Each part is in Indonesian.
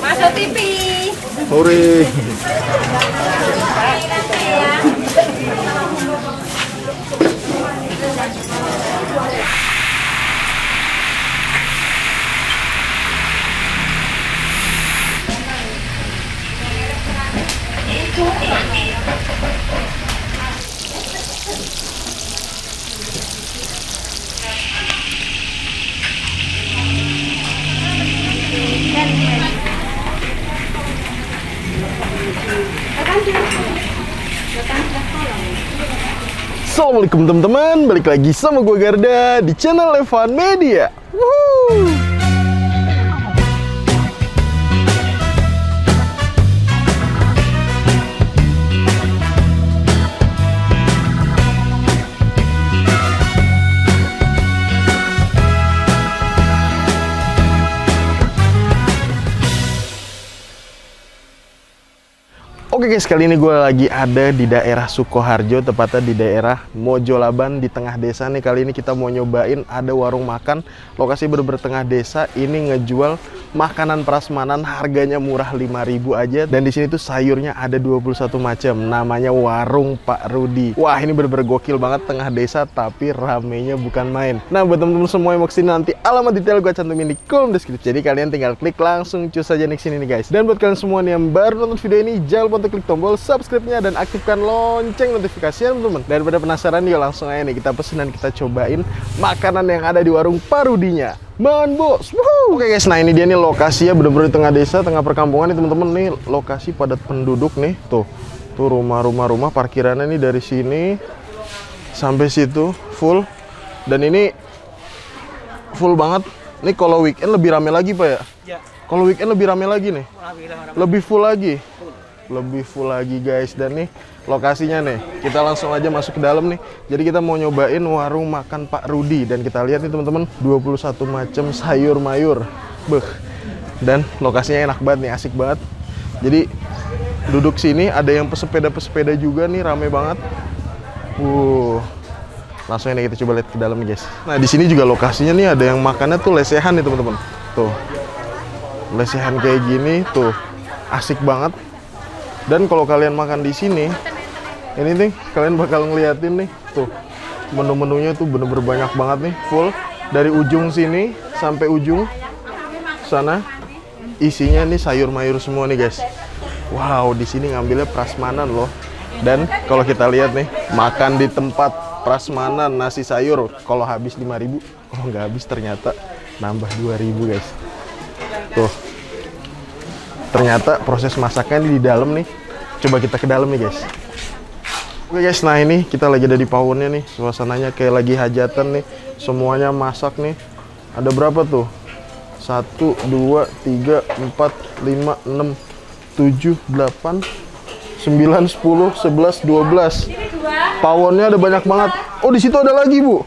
Masuk TV. Sore. Assalamualaikum teman-teman, balik lagi sama gue Garda di channel Levan Media. Woohoo! Oke guys, kali ini gue lagi ada di daerah Sukoharjo, tepatnya di daerah Mojolaban di tengah desa nih. Kali ini kita mau nyobain ada warung makan, lokasi bener-bener tengah desa. Ini ngejual makanan prasmanan, harganya murah 5.000 aja. Dan di sini tuh sayurnya ada 21 macam. Namanya Warung Pak Rudi. Wah, ini bener-bener gokil banget, tengah desa tapi ramenya bukan main. Nah, buat temen-temen semua yang mau kesini, nanti alamat detail gue cantumin di kolom deskripsi. Jadi kalian tinggal klik langsung cus aja nih kesini nih guys. Dan buat kalian semua nih yang baru nonton video ini, jangan lupa untuk klik tombol subscribe-nya dan aktifkan lonceng notifikasinya teman-teman. Daripada penasaran, yuk langsung aja nih kita pesen dan kita cobain makanan yang ada di warung Pak Rudinya. Man bos. Woohoo. Oke guys, nah ini dia nih lokasinya bener-bener di tengah desa, tengah perkampungan nih teman-teman. Nih lokasi padat penduduk nih. Tuh rumah-rumah, parkirannya nih dari sini sampai situ full. Dan ini full banget. Nih kalau weekend lebih rame lagi Pak ya? Ya. Kalau weekend lebih rame lagi nih. Lebih full lagi. Lebih full lagi guys. Dan nih lokasinya nih, kita langsung aja masuk ke dalam nih. Jadi kita mau nyobain warung makan Pak Rudi. Dan kita lihat nih teman-teman, 21 macam sayur mayur. Beuh. Dan lokasinya enak banget nih, asik banget. Jadi duduk sini, ada yang pesepeda juga nih, rame banget. Langsung ini kita coba lihat ke dalam nih guys. Nah di sini juga lokasinya nih, ada yang makannya tuh lesehan nih teman-teman. Tuh lesehan kayak gini tuh, asik banget. Dan kalau kalian makan di sini, ini nih kalian bakal ngeliatin nih, tuh menu-menunya tuh bener-bener banyak banget nih, full dari ujung sini sampai ujung sana, isinya nih sayur mayur semua nih guys. Wow, di sini ngambilnya prasmanan loh. Dan kalau kita lihat nih, makan di tempat prasmanan nasi sayur, kalau habis 5.000, kalau nggak habis ternyata nambah 2.000 guys. Tuh. Ternyata proses masaknya di dalam nih. Coba kita ke dalam nih guys. Oke guys, nah ini kita lagi ada di pawonnya nih. Suasananya kayak lagi hajatan nih. Semuanya masak nih. Ada berapa tuh? 1, 2, 3, 4, 5, 6, 7, 8, 9, 10, 11, 12. Pawonnya ada banyak banget. Oh, di situ ada lagi, Bu.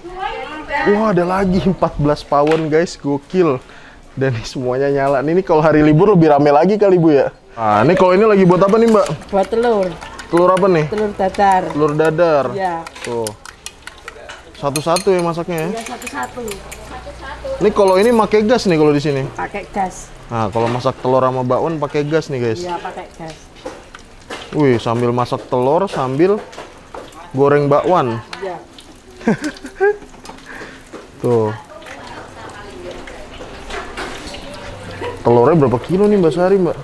Wah, ada lagi 14 pawon guys. Gokil. Dan semuanya nyala. Ini kalau hari libur lebih rame lagi kali Bu ya. Nah, ini kalau ini lagi buat apa nih Mbak? Buat telur. Telur apa nih? Telur dadar. Telur dadar. Ya. Tuh. Satu-satu ya masaknya ya? Iya, satu-satu. Ini kalau ini pakai gas nih kalau di sini. Pakai gas. Nah, kalau masak telur sama bakwan pakai gas nih guys. Iya, pakai gas. Wih, sambil masak telur sambil goreng bakwan. Iya. Tuh. Telurnya berapa kilo nih Mbak Sari Mbak?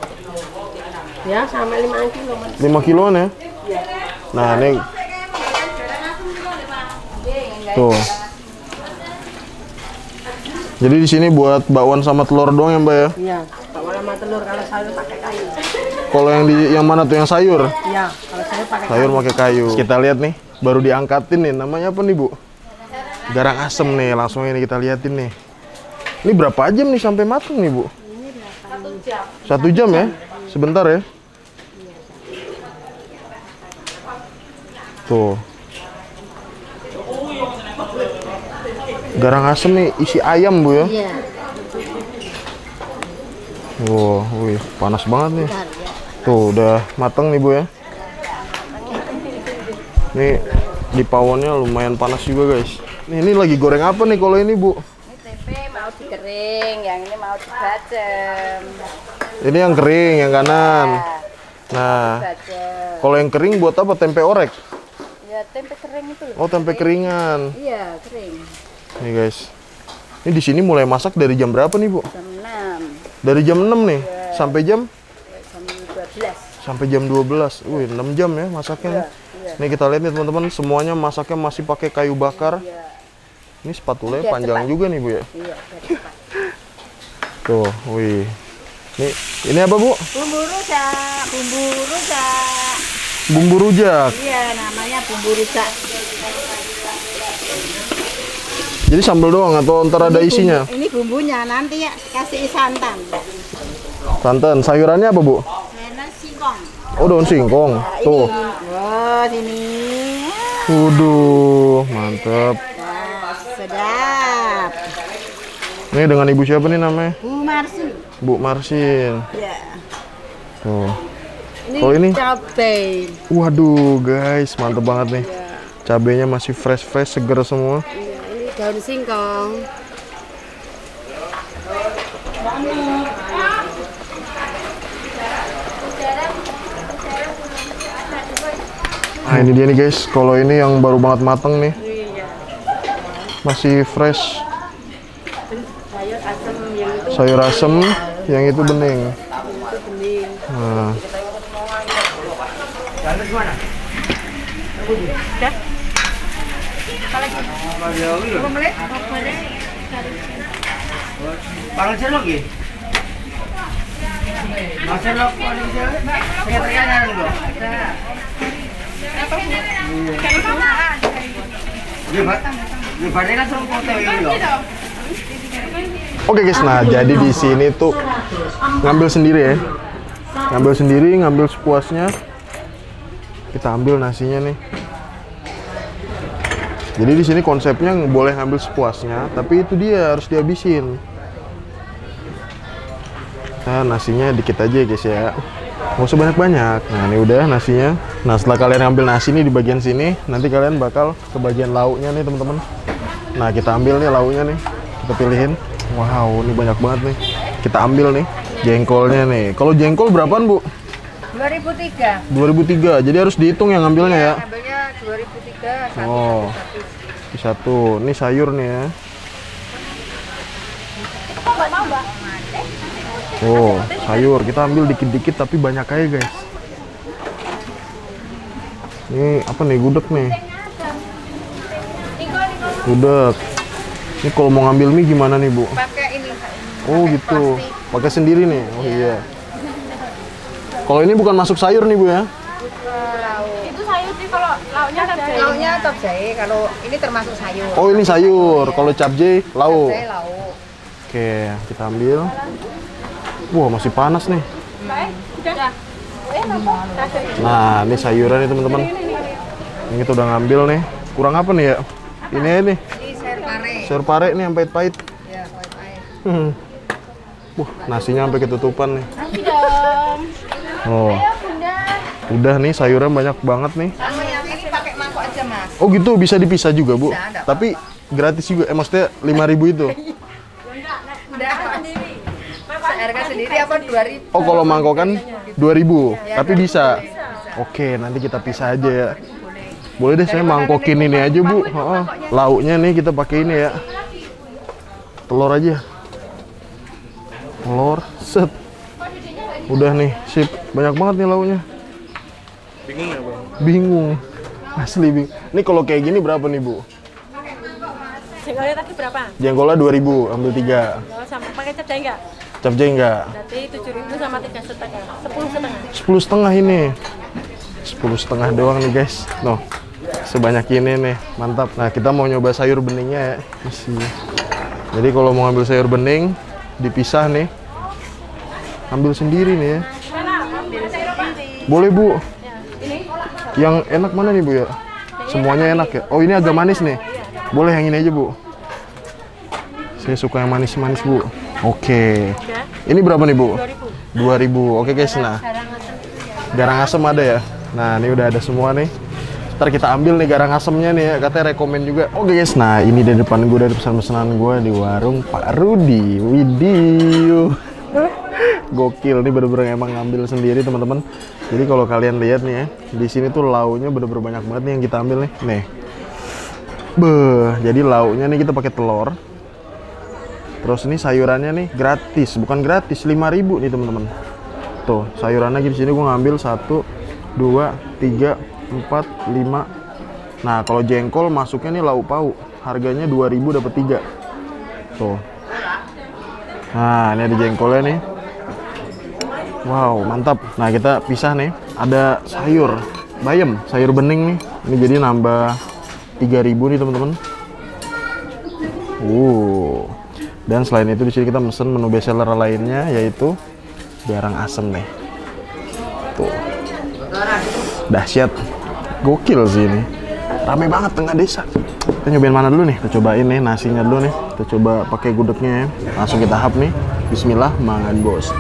Ya, sampai 5 kilo Mas. 5 kiloan ya? Iya. Nah ini tuh. Jadi di sini buat bakwan sama telur doang ya Mbak ya? Iya, bakwan sama telur. Kalau sayur pakai kayu. Kalau yang mana tuh yang sayur? Iya, kalau sayur pakai Sayur kayu. pakai kayu. Kita lihat nih, baru diangkatin nih. Namanya apa nih Bu? Garang asem nih. Langsung ini kita liatin nih. Ini berapa jam nih sampai matang nih Bu? 1 jam ya? Sebentar ya? Tuh. Garang asem nih isi ayam Bu ya? Iya. Wow, wih, panas banget nih. Tuh, udah matang nih Bu ya. Nih di pawonnya lumayan panas juga guys. Nih, ini lagi goreng apa nih kalau ini Bu? Ini tempe, mau Kering, yang ini mau dibacem. Ini yang kering, yang kanan. Ya, Nah, bacem. kalau yang kering buat apa? Tempe orek. Ya tempe kering itu loh. Oh, tempe keringan. Iya, kering. Nih guys. Ini di sini mulai masak dari jam berapa nih, Bu? Jam 6 Dari jam 6 nih sampai jam jam 12. sampai jam 12. Wih, 6 jam ya masaknya. Nih. Iya. Nih kita lihat nih teman-teman, semuanya masaknya masih pakai kayu bakar. Iya. Ini spatulanya Biar panjang cepat. juga nih, Bu ya. Iya, biar cepat. Tuh, wih. Nih, ini apa, Bu? Bumbu rujak, bumbu rujak. Bumbu rujak. Iya, namanya bumbu rujak. Jadi sambal doang atau ntar ada isinya? Ini bumbunya, nanti ya kasih santan. Santan, sayurannya apa, Bu? Enak singkong. Oh, daun singkong. Tuh. Oh, sini. Waduh, mantep. Nah, sedap. Ini dengan ibu siapa nih namanya? Bu Marsi. Bu Marsin. Ya. Tuh. Ini, Kalau ini? cabai. Waduh, guys, mantep banget nih. Ya. Cabenya masih fresh, seger semua. Iya, ini daun singkong. Nah, ini dia nih guys. Kalau ini yang baru banget mateng nih. Iya. Masih fresh. Sayur asem yang itu Sayur asem, yang itu bening. bening. Nah, oke guys, nah jadi di sini tuh ngambil sendiri ya. Ngambil sendiri, ngambil sepuasnya. Kita ambil nasinya nih. Jadi di sini konsepnya boleh ngambil sepuasnya, tapi itu dia harus dihabisin. Nah, nasinya dikit aja guys ya. Nggak usah banyak-banyak. Nah, ini udah nasinya. Nah, setelah kalian ambil nasi nih di bagian sini, nanti kalian bakal ke bagian lauknya nih, teman-teman. Nah, kita ambil nih lauknya nih. Kita pilihin. Wow, ini banyak banget nih. Kita ambil nih jengkolnya nih. Kalau jengkol berapaan, Bu? 2003. 2003. Jadi harus dihitung yang ngambilnya ya. Ambilnya 2003 satu. Oh. Di satu. Ini sayur nih ya. Oh, sayur. Kita ambil dikit-dikit tapi banyak aja, guys. Ini apa nih? Gudeg nih. Gudeg. Ini kalau mau ngambil mie gimana nih, Bu? Pakai ini. Oh, gitu. Pakai sendiri nih. Oh iya. Kalau ini bukan masuk sayur nih, Bu ya? Itu sayur sih kalau lauknya capcay. Lauknya capcay, kalau ini termasuk sayur. Oh, ini sayur. Kalau capcay, lauk. Capcay lauk. Oke, kita ambil. Wah, masih panas nih. Udah. Nah, ini sayuran nih, teman-teman. Ini kita udah ngambil nih. Kurang apa nih ya? Ini aja nih. Ini sayur pare. Sayur pare nih yang pahit-pahit. Ya, pahit-pahit. Wah, nasinya sampai ketutupan nih. Nasi dong. Oh. Udah nih, sayuran banyak banget nih. Sama yang ini pakai mangkok aja, Mas. Oh gitu, bisa dipisah juga, Bu? Bisa, enggak Tapi gratis juga. Maksudnya 5.000 itu. Udah sendiri. Harga sendiri apa 2.000? Oh, kalau mangkokan 2.000. Tapi bisa. Oke, nanti kita pisah aja ya. Boleh deh, saya mangkokin ini aja, Bu. Oh, lauknya nih kita pakai ini ya. Telur aja. Telur, set. Udah nih, sip. Banyak banget nih lauknya. Bingung ya, Bang? Bingung. Asli bingung. Ini kalau kayak gini berapa nih, Bu? Jengkolnya tadi berapa? Jengkolnya 2.000, ambil 3. Oh, sama pakai capcay enggak? Capcay enggak? Berarti 7.000 sama 3,5. 10,5. 10,5 ini. 10,5 doang nih, guys. Noh. Sebanyak ini nih. Mantap. Nah, kita mau nyoba sayur beningnya ya. Masih. Jadi kalau mau ngambil sayur bening, dipisah nih. Ambil sendiri nih ya. Boleh, Bu. Yang enak mana nih, Bu ya? Semuanya enak ya? Oh, ini agak manis nih. Boleh yang ini aja, Bu. Saya suka yang manis-manis, Bu. Oke. Ini berapa nih, Bu? 2.000. Oke, guys. Nah, garang asem ada ya? Nah, ini udah ada semua nih. Ntar kita ambil nih garang asemnya nih ya, katanya rekomen juga. Oke guys, nah ini dari depan gue, dari pesan-pesanan gue di warung Pak Rudi. Widih, gokil nih, bener-bener emang ngambil sendiri teman-teman. Jadi kalau kalian lihat nih ya, di sini tuh lauknya bener-bener banyak banget nih yang kita ambil nih. Nih, jadi lauknya nih kita pakai telur. Terus ini sayurannya nih gratis, bukan gratis, 5.000 nih teman-teman. Tuh sayurannya di sini gue ngambil 1, 2, 3, 4, 5. Nah kalau jengkol masuknya nih lauk pauk, harganya 2.000 dapat 3. Tuh. Nah ini ada jengkolnya nih. Wow mantap. Nah kita pisah nih. Ada sayur bayam, sayur bening nih. Ini jadi nambah 3.000 nih teman-teman. Dan selain itu di sini kita mesen menu bestseller lainnya, yaitu garang asem nih. Tuh. Dahsyat. Gokil sih ini. Rame banget tengah desa. Kita nyobain mana dulu nih? Kita cobain nih nasinya dulu nih. Kita coba pakai gudegnya ya. Langsung kita hap nih. Bismillah, mangan bos.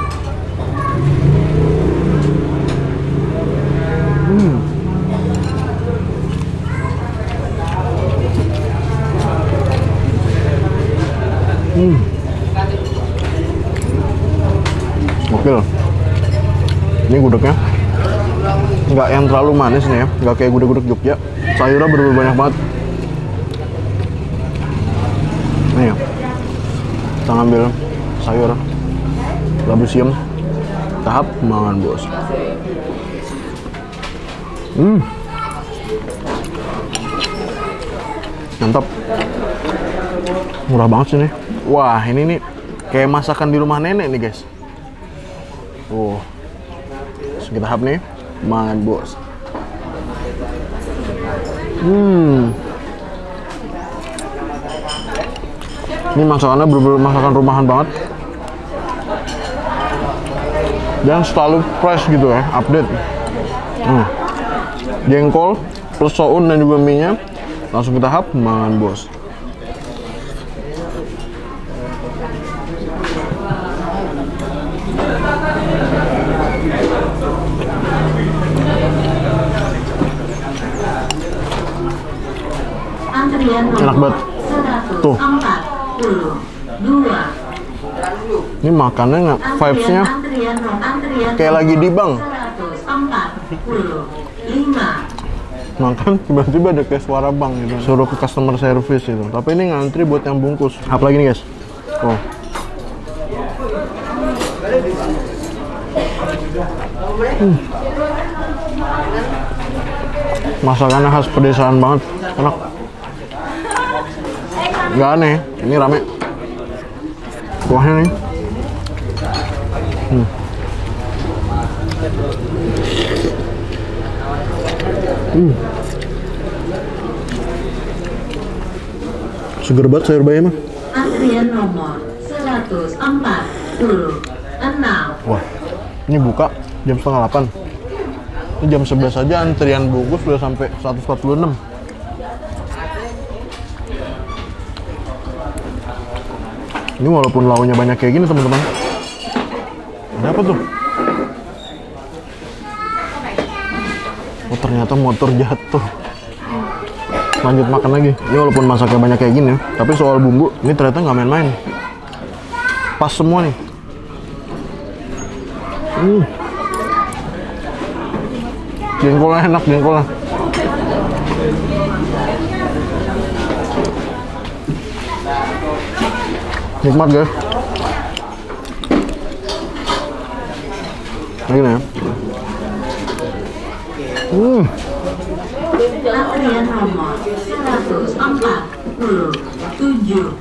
Gokil. Ini gudegnya nggak yang terlalu manis nih ya, nggak kayak gudeg-gudeg Jogja. Sayurnya bener-bener banyak banget. Nih ya, kita ngambil sayur labu siam, tahap mangan bos. Mantap, murah banget sih nih. Wah ini nih kayak masakan di rumah nenek nih guys. Terus kita hap nih, mangan bos. Ini masakannya bener-bener masakan rumahan banget. Dan selalu fresh gitu ya, update. Jengkol, plus soun dan juga mie-nya. Langsung kita hap, mangan bos. Enak banget. Tuh. Ini makannya nggak, vibes-nya kayak lagi di bank. Makan tiba-tiba ada kayak suara bank gitu. Suruh ke customer service gitu. Tapi ini ngantri buat yang bungkus. Apa lagi nih guys? Masakannya khas pedesaan banget, enak. Nggak aneh, ini rame. Kuahnya nih. Seger banget sayur bayam mah. Antrian nomor 146. Wah, ini buka jam 7:30. Ini jam 11 aja antrian bungkus udah sampai 146. Ini walaupun lauknya banyak kayak gini teman-teman. Ada apa tuh? Oh ternyata motor jatuh. Lanjut makan lagi. Ini walaupun masaknya banyak kayak gini, tapi soal bumbu ini ternyata nggak main-main. Pas semua nih. Jengkolnya enak, jengkolnya. Nikmat guys. Lagi nih ya. Antrian nomor 147.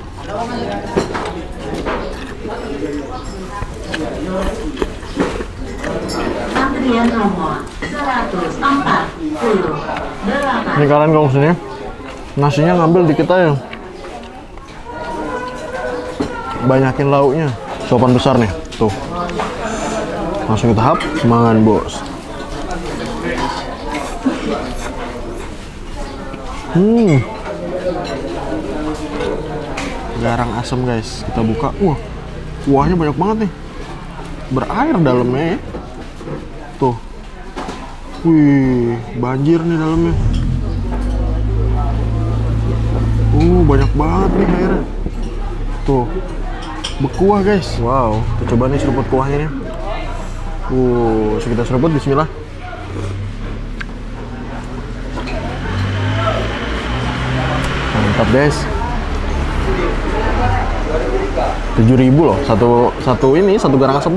Antrian nomor 148. Ini kalian kalau sini nasinya ngambil dikit aja. Banyakin lauknya. Sopan besar nih, tuh. Langsung kita hap, mangan bos. Garang asem guys, kita buka. Wah, kuahnya banyak banget nih. Berair dalamnya ya. Tuh. Wih, banjir nih dalamnya. Banyak banget nih airnya. Tuh, berkuah guys. Wow, kita coba nih seruput kuahnya nih. Kita seruput, bismillah. Mantap guys. 7.000 loh, satu garang asam.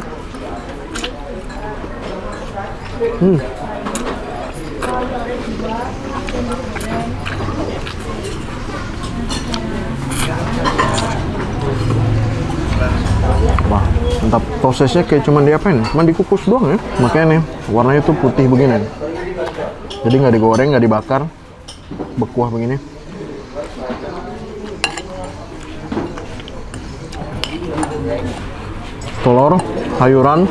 Wah, mantap. Prosesnya kayak cuman diapain? Cuman dikukus doang ya. Makanya nih warnanya tuh putih begini. Jadi nggak digoreng, nggak dibakar, berkuah begini. Telur, sayuran,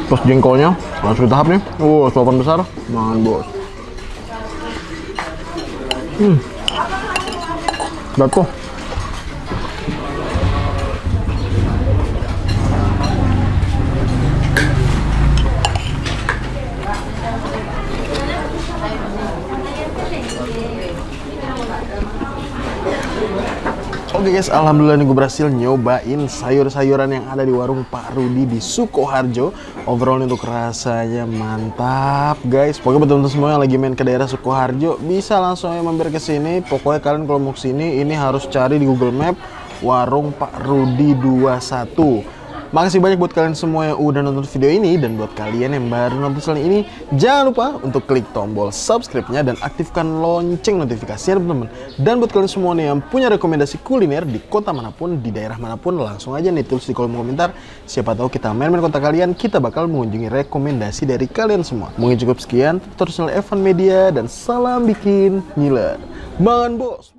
terus jengkolnya langsung ditahap nih. Suapan besar, makan bos. Bako. Oke guys, alhamdulillah nih gue berhasil nyobain sayur-sayuran yang ada di warung Pak Rudi di Sukoharjo. Overall untuk rasanya mantap guys. Pokoknya buat teman-teman semua yang lagi main ke daerah Sukoharjo bisa langsung aja mampir ke sini. Pokoknya kalian kalau mau kesini ini harus cari di Google Map warung Pak Rudi 21. Makasih banyak buat kalian semua yang udah nonton video ini, dan buat kalian yang baru nonton channel ini, jangan lupa untuk klik tombol subscribe-nya dan aktifkan lonceng notifikasinya teman-teman. Dan buat kalian semua nih yang punya rekomendasi kuliner di kota manapun, di daerah manapun, langsung aja nih tulis di kolom komentar. Siapa tahu kita main-main kota kalian, kita bakal mengunjungi rekomendasi dari kalian semua. Mungkin cukup sekian, terus channel Evan Media, dan salam bikin ngiler. Mangan bos!